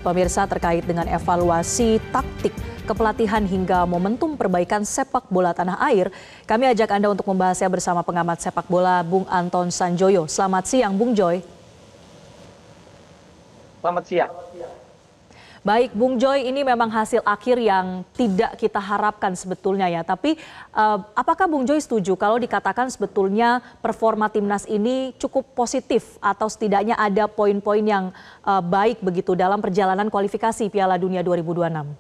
Pemirsa, terkait dengan evaluasi taktik kepelatihan hingga momentum perbaikan sepak bola tanah air, kami ajak Anda untuk membahasnya bersama pengamat sepak bola Bung Anton Sanjoyo. Selamat siang, Bung Joy. Selamat siang. Baik, Bung Joy, ini memang hasil akhir yang tidak kita harapkan sebetulnya ya. Tapi apakah Bung Joy setuju kalau dikatakan sebetulnya performa timnas ini cukup positif atau setidaknya ada poin-poin yang baik begitu dalam perjalanan kualifikasi Piala Dunia 2026?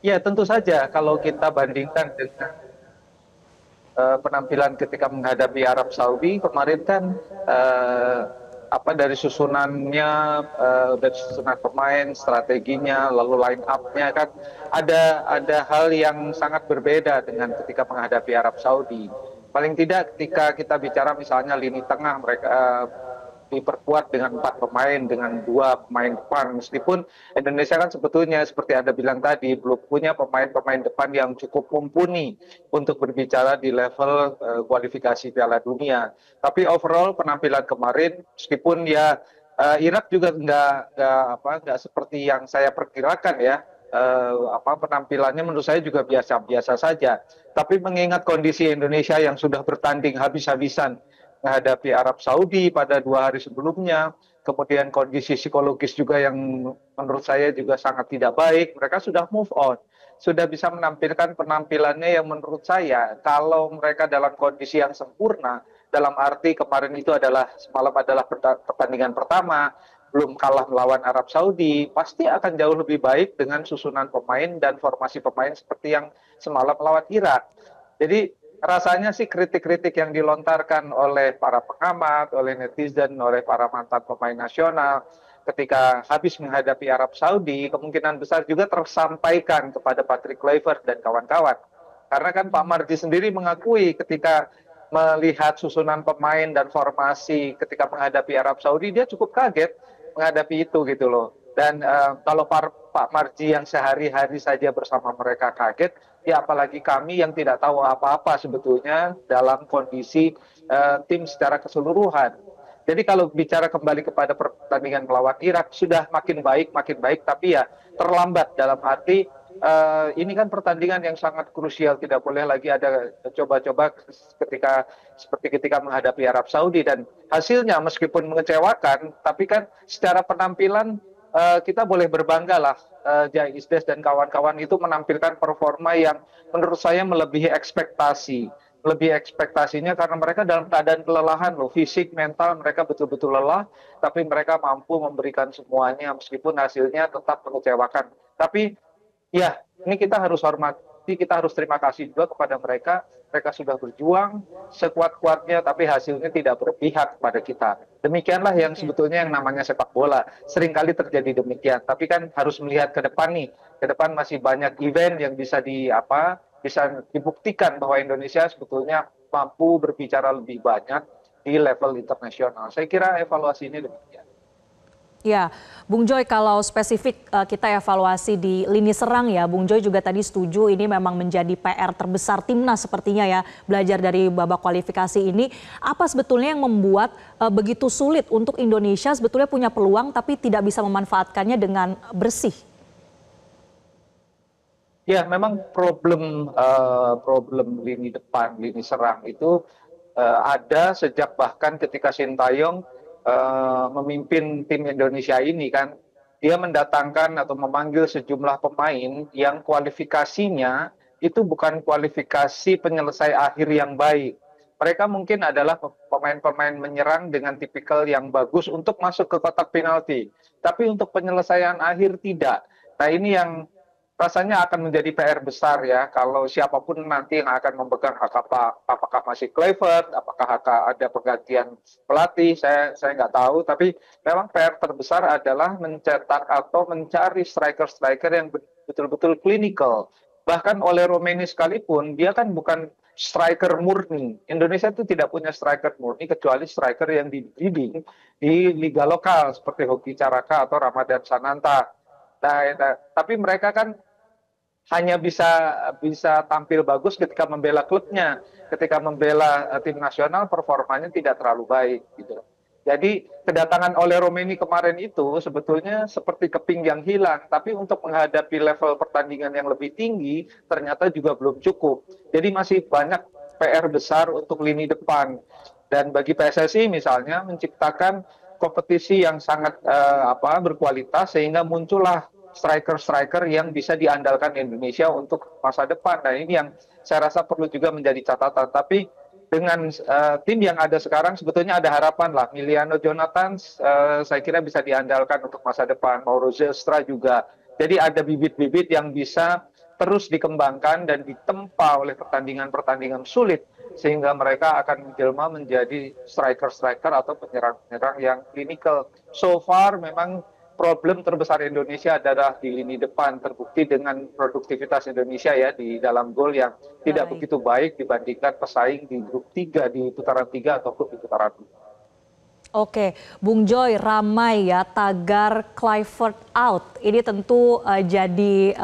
Ya, tentu saja kalau kita bandingkan dengan penampilan ketika menghadapi Arab Saudi kemarin kan dari susunannya, dari susunan pemain, strateginya, lalu line up-nya kan ada hal yang sangat berbeda dengan ketika menghadapi Arab Saudi. Paling tidak ketika kita bicara misalnya lini tengah, mereka diperkuat dengan 4 pemain, dengan 2 pemain depan. Meskipun Indonesia kan sebetulnya seperti Anda bilang tadi, belum punya pemain-pemain depan yang cukup mumpuni untuk berbicara di level kualifikasi Piala Dunia. Tapi overall penampilan kemarin, meskipun ya Irak juga nggak seperti yang saya perkirakan ya. Penampilannya menurut saya juga biasa-biasa saja. Tapi mengingat kondisi Indonesia yang sudah bertanding habis-habisan menghadapi Arab Saudi pada 2 hari sebelumnya, kemudian kondisi psikologis juga yang menurut saya juga sangat tidak baik, mereka sudah move on, sudah bisa menampilkan penampilannya yang menurut saya kalau mereka dalam kondisi yang sempurna, dalam arti kemarin itu semalam adalah pertandingan pertama, belum kalah melawan Arab Saudi, pasti akan jauh lebih baik dengan susunan pemain dan formasi pemain seperti yang semalam melawan Irak. Jadi rasanya sih kritik-kritik yang dilontarkan oleh para pengamat, oleh netizen, oleh para mantan pemain nasional ketika habis menghadapi Arab Saudi, kemungkinan besar juga tersampaikan kepada Patrick Kluivert dan kawan-kawan. Karena kan Pak Marji sendiri mengakui ketika melihat susunan pemain dan formasi ketika menghadapi Arab Saudi, dia cukup kaget menghadapi itu gitu loh. Dan kalau Pak Marji yang sehari-hari saja bersama mereka kaget, ya apalagi kami yang tidak tahu apa-apa sebetulnya dalam kondisi tim secara keseluruhan. Jadi kalau bicara kembali kepada pertandingan melawan Irak, sudah makin baik, tapi ya terlambat dalam arti ini kan pertandingan yang sangat krusial, tidak boleh lagi ada coba-coba seperti ketika menghadapi Arab Saudi, dan hasilnya meskipun mengecewakan, tapi kan secara penampilan kita boleh berbangga lah. Jai Isdes dan kawan-kawan itu menampilkan performa yang menurut saya melebihi ekspektasi. Lebih ekspektasinya karena mereka dalam keadaan kelelahan loh, fisik, mental mereka betul-betul lelah, tapi mereka mampu memberikan semuanya meskipun hasilnya tetap mengecewakan. Tapi ya, ini kita harus hormati, kita harus terima kasih juga kepada mereka. Mereka sudah berjuang sekuat-kuatnya, tapi hasilnya tidak berpihak kepada kita. Demikianlah yang sebetulnya yang namanya sepak bola. Seringkali terjadi demikian. Tapi kan harus melihat ke depan nih. Ke depan masih banyak event yang bisa bisa dibuktikan bahwa Indonesia sebetulnya mampu berbicara lebih banyak di level internasional. Saya kira evaluasi ini demikian. Ya, Bung Joy, kalau spesifik kita evaluasi di lini serang ya, Bung Joy juga tadi setuju ini memang menjadi PR terbesar timnas sepertinya ya, belajar dari babak kualifikasi ini. Apa sebetulnya yang membuat begitu sulit untuk Indonesia sebetulnya punya peluang tapi tidak bisa memanfaatkannya dengan bersih? Ya, memang problem lini depan, lini serang itu ada sejak bahkan ketika Sintayong memimpin tim Indonesia ini kan, dia mendatangkan atau memanggil sejumlah pemain yang kualifikasinya itu bukan kualifikasi penyelesai akhir yang baik. Mereka mungkin adalah pemain-pemain menyerang dengan tipikal yang bagus untuk masuk ke kotak penalti, tapi untuk penyelesaian akhir tidak. Nah, ini yang rasanya akan menjadi PR besar ya, kalau siapapun nanti yang akan memegang apakah masih Kluivert, apakah akan ada penggantian pelatih, saya nggak tahu, tapi memang PR terbesar adalah mencetak atau mencari striker-striker yang betul-betul klinikal. Bahkan oleh Romeni sekalipun, dia kan bukan striker murni. Indonesia itu tidak punya striker murni kecuali striker yang dibimbing di liga lokal seperti Hoki Caraka atau Ramadan Sananta. Nah, tapi mereka kan hanya bisa tampil bagus ketika membela klubnya, ketika membela tim nasional performanya tidak terlalu baik gitu. Jadi kedatangan Ole Romeni kemarin itu sebetulnya seperti keping yang hilang, tapi untuk menghadapi level pertandingan yang lebih tinggi ternyata juga belum cukup. Jadi masih banyak PR besar untuk lini depan. Dan bagi PSSI misalnya menciptakan kompetisi yang sangat berkualitas sehingga muncullah striker-striker yang bisa diandalkan Indonesia untuk masa depan. Nah ini yang saya rasa perlu juga menjadi catatan. Tapi dengan tim yang ada sekarang sebetulnya ada harapan lah. Miliano Jonathan saya kira bisa diandalkan untuk masa depan. Mauro Zelstra juga. Jadi ada bibit-bibit yang bisa terus dikembangkan dan ditempa oleh pertandingan-pertandingan sulit sehingga mereka akan menjelma menjadi striker-striker atau penyerang-penyerang yang klinikal. So far memang problem terbesar Indonesia adalah di lini depan, terbukti dengan produktivitas Indonesia ya di dalam gol yang tidak begitu baik dibandingkan pesaing di grup 3 di putaran 3 ataupun di putaran 2. Oke, Bung Joy, ramai ya tagar Kluivert out. Ini tentu jadi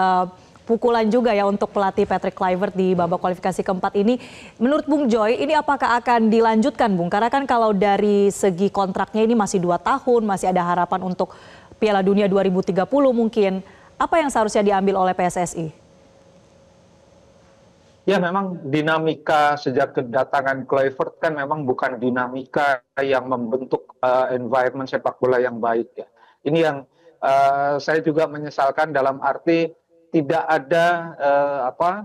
pukulan juga ya untuk pelatih Patrick Kluivert di babak kualifikasi keempat ini. Menurut Bung Joy, ini apakah akan dilanjutkan, Bung? Karena kan kalau dari segi kontraknya ini masih 2 tahun, masih ada harapan untuk Piala Dunia 2030 mungkin. Apa yang seharusnya diambil oleh PSSI? Ya memang dinamika sejak kedatangan Kluivert kan memang bukan dinamika yang membentuk environment sepak bola yang baik ya. Ini yang saya juga menyesalkan dalam arti tidak ada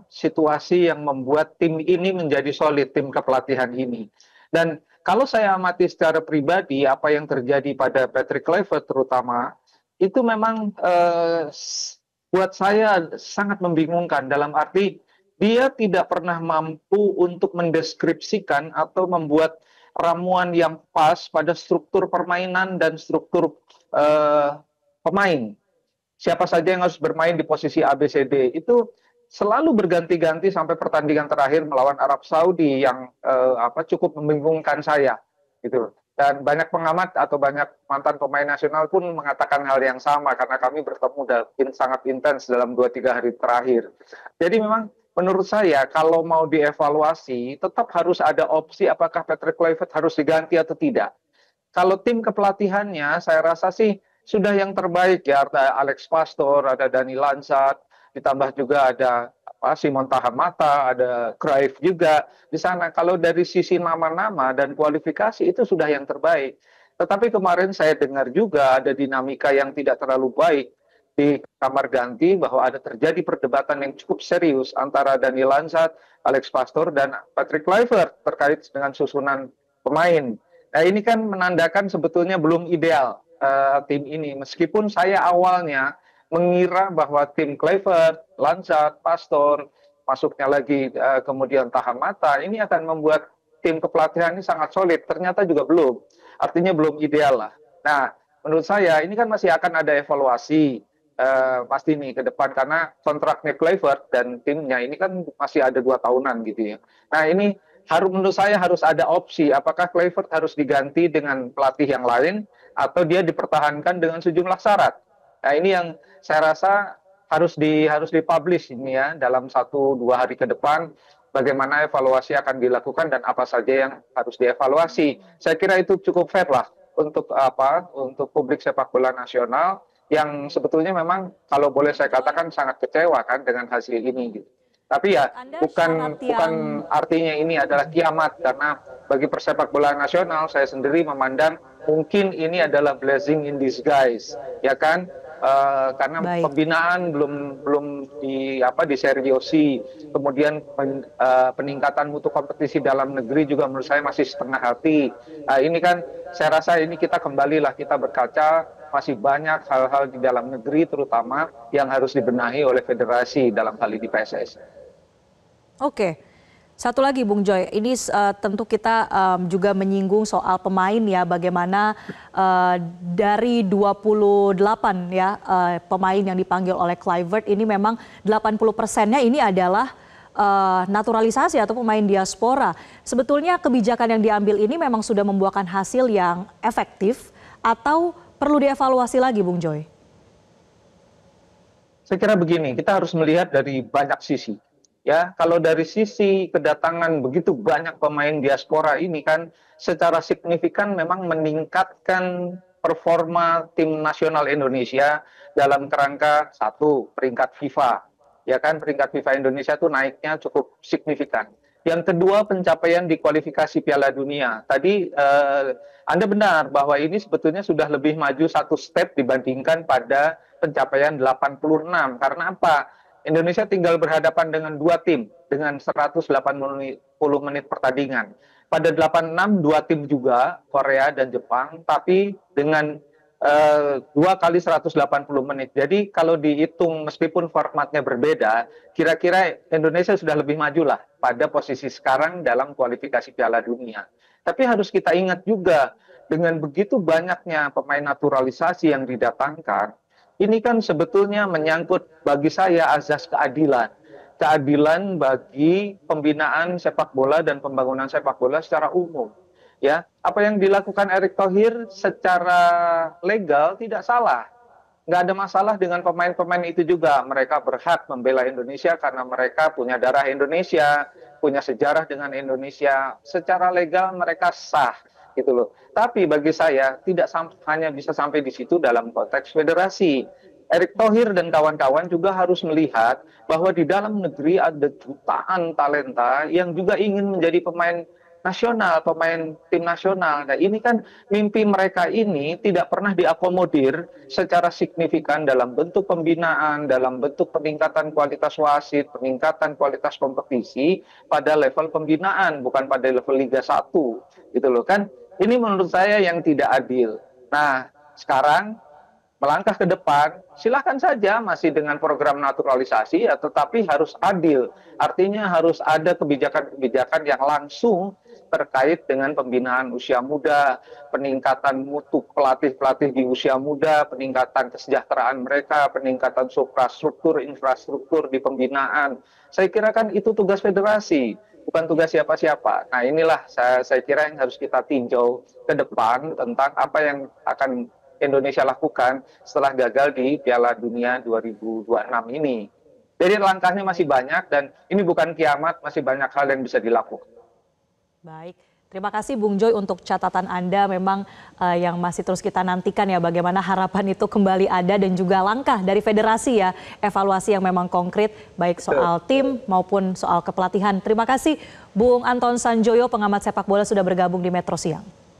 situasi yang membuat tim ini menjadi solid, tim kepelatihan ini. Dan kalau saya amati secara pribadi apa yang terjadi pada Patrick Kluivert terutama, itu memang buat saya sangat membingungkan dalam arti dia tidak pernah mampu untuk mendeskripsikan atau membuat ramuan yang pas pada struktur permainan dan struktur pemain. Siapa saja yang harus bermain di posisi ABCD itu selalu berganti-ganti sampai pertandingan terakhir melawan Arab Saudi yang cukup membingungkan saya gitu. Dan banyak pengamat atau banyak mantan pemain nasional pun mengatakan hal yang sama karena kami bertemu sangat intens dalam 2-3 hari terakhir. Jadi memang menurut saya kalau mau dievaluasi tetap harus ada opsi apakah Patrick Kluivert harus diganti atau tidak. Kalau tim kepelatihannya saya rasa sih sudah yang terbaik ya, ada Alex Pastor, ada Dani Lanzat, ditambah juga ada Simon Tahamata, ada Cruyff juga di sana. Kalau dari sisi nama-nama dan kualifikasi itu sudah yang terbaik. Tetapi kemarin saya dengar juga ada dinamika yang tidak terlalu baik di kamar ganti bahwa ada terjadi perdebatan yang cukup serius antara Dani Lanzat, Alex Pastor, dan Patrick Kluivert terkait dengan susunan pemain. Nah ini kan menandakan sebetulnya belum ideal tim ini. Meskipun saya awalnya mengira bahwa tim Kluivert, Lanzat, Pastor, masuknya lagi kemudian Tahamata, ini akan membuat tim kepelatihan ini sangat solid. Ternyata juga belum. Artinya belum ideal lah. Nah, menurut saya ini kan masih akan ada evaluasi pasti nih ke depan karena kontraknya Kluivert dan timnya ini kan masih ada 2 tahunan gitu ya. Nah, ini menurut saya harus ada opsi apakah Kluivert harus diganti dengan pelatih yang lain atau dia dipertahankan dengan sejumlah syarat. Nah ini yang saya rasa harus dipublish ini ya dalam 1-2 hari ke depan bagaimana evaluasi akan dilakukan dan apa saja yang harus dievaluasi. Saya kira itu cukup fair lah untuk publik sepak bola nasional yang sebetulnya memang kalau boleh saya katakan sangat kecewa kan dengan hasil ini gitu. Tapi ya bukan artinya ini adalah kiamat karena bagi persepak bola nasional saya sendiri memandang mungkin ini adalah blessing in disguise ya kan karena pembinaan belum diseriosi, kemudian peningkatan mutu kompetisi dalam negeri juga menurut saya masih setengah hati. Ini kan saya rasa ini kita berkaca masih banyak hal-hal di dalam negeri terutama yang harus dibenahi oleh federasi dalam hal ini PSSI. Oke, satu lagi Bung Joy, ini tentu kita juga menyinggung soal pemain ya, bagaimana dari 28 ya pemain yang dipanggil oleh Kluivert ini memang 80%-nya ini adalah naturalisasi atau pemain diaspora. Sebetulnya kebijakan yang diambil ini memang sudah membuahkan hasil yang efektif atau perlu dievaluasi lagi Bung Joy? Saya kira begini, kita harus melihat dari banyak sisi. Ya, kalau dari sisi kedatangan begitu banyak pemain diaspora ini kan secara signifikan memang meningkatkan performa tim nasional Indonesia dalam kerangka satu peringkat FIFA. Ya kan, peringkat FIFA Indonesia itu naiknya cukup signifikan. Yang kedua, pencapaian di kualifikasi Piala Dunia. Tadi Anda benar bahwa ini sebetulnya sudah lebih maju satu step dibandingkan pada pencapaian 86. Karena apa? Indonesia tinggal berhadapan dengan dua tim dengan 180 menit pertandingan. Pada 86 dua tim juga, Korea dan Jepang, tapi dengan 2 kali 180 menit. Jadi kalau dihitung meskipun formatnya berbeda, kira-kira Indonesia sudah lebih maju lah pada posisi sekarang dalam kualifikasi Piala Dunia. Tapi harus kita ingat juga, dengan begitu banyaknya pemain naturalisasi yang didatangkan, ini kan sebetulnya menyangkut bagi saya azas keadilan. Keadilan bagi pembinaan sepak bola dan pembangunan sepak bola secara umum. Ya, apa yang dilakukan Erick Thohir secara legal tidak salah. Nggak ada masalah dengan pemain-pemain itu juga. Mereka berhak membela Indonesia karena mereka punya darah Indonesia, punya sejarah dengan Indonesia. Secara legal mereka sah, gitu loh. Tapi bagi saya tidak hanya bisa sampai di situ dalam konteks federasi. Erick Thohir dan kawan-kawan juga harus melihat bahwa di dalam negeri ada jutaan talenta yang juga ingin menjadi pemain nasional, pemain tim nasional. Nah, ini kan mimpi mereka ini tidak pernah diakomodir secara signifikan dalam bentuk pembinaan, dalam bentuk peningkatan kualitas wasit, peningkatan kualitas kompetisi pada level pembinaan, bukan pada level Liga 1. Gitu loh kan. Ini menurut saya yang tidak adil. Nah, sekarang melangkah ke depan, silahkan saja masih dengan program naturalisasi, ya, tetapi harus adil. Artinya harus ada kebijakan-kebijakan yang langsung terkait dengan pembinaan usia muda, peningkatan mutu pelatih-pelatih di usia muda, peningkatan kesejahteraan mereka, peningkatan suprastruktur, infrastruktur di pembinaan. Saya kira kan itu tugas federasi, bukan tugas siapa-siapa. Nah, inilah saya kira yang harus kita tinjau ke depan tentang apa yang akan Indonesia lakukan setelah gagal di Piala Dunia 2026 ini. Jadi langkahnya masih banyak dan ini bukan kiamat, masih banyak hal yang bisa dilakukan. Baik, terima kasih Bung Joy untuk catatan Anda memang yang masih terus kita nantikan ya bagaimana harapan itu kembali ada dan juga langkah dari federasi ya, evaluasi yang memang konkret baik soal tim maupun soal kepelatihan. Terima kasih Bung Anton Sanjoyo pengamat sepak bola sudah bergabung di Metro Siang.